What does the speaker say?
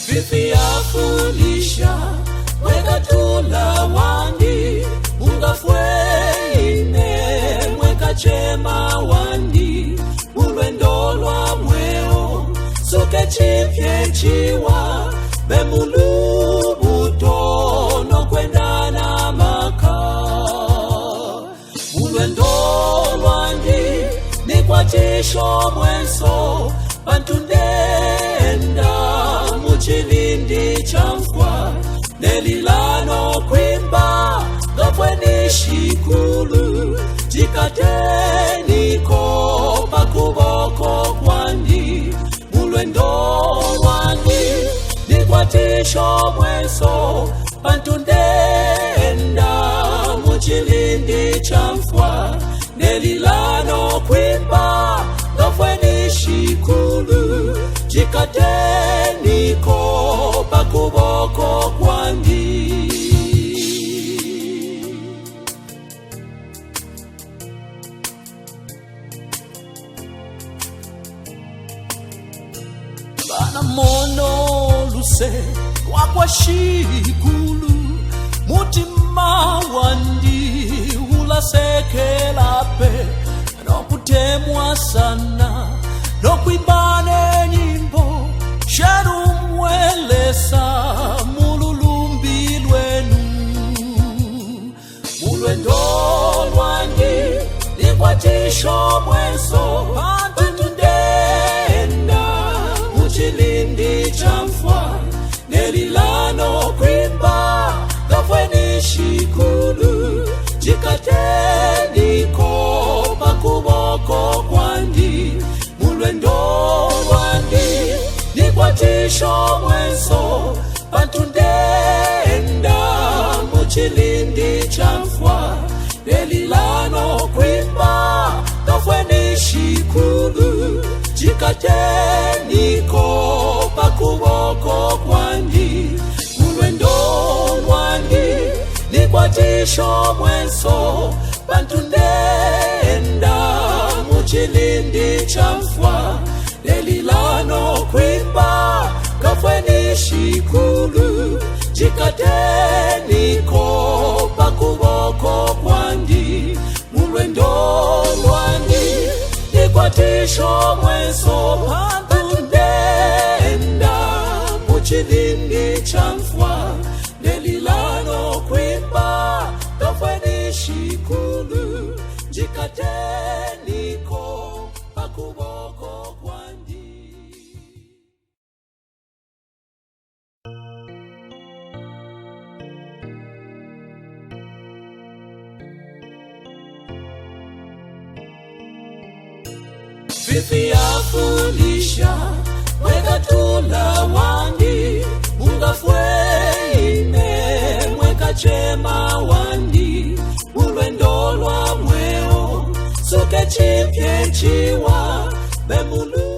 Fifi afulisha mweka tula wandi ungafweine mweka chema wandi ulwendo lwa mweo suke chipye chiwa bemulu butono kwenda na maka ulwendo lwandi ni kwa tisho mwenso pantundenda muchilindi chamfwa nelilano kwimba gafweni shikulu jikateniko pakuboko kwandi mulwendo wangi nikwatisho mwenso pantundenda muchilindi chamfwa nelilano kwimba gafweni shikulu jikateniko pakuboko kwandi bana mono luse wakwa shikulu mutima wandi ulasekelape nokutemwa sana nokuimbane nyimbo sherumwelesa mululumbi lwenu mulwendo lwangi nikwatisho mwenso pantundenda muchilindi chamfwa nelilano kwimba gafweni shikulu jikateniko pakuboko kwandi mulwendo lwandi nikwatisho mwenso pantundenda muchilindi chamfwa nelilano kwimba gafweni shikulu jikateniko pakuboko kwandi mulwendo lwandi nikwatisho mwenso pantundenda muchilindi chamfwa nelilano kwimba gafweni shikulu jikateniko pakuboko kwandi mulwendo lwandi nikwatisho mwenso pantundenda muchilindi chamfwa nelilano kwimba gafweni shikulu jikateniko pakuboko kwandi Fifi afulisha mweka tula wandi ungafweine mweka chema wandi ulwendo lwa mweo suke chipye chiwa bemulu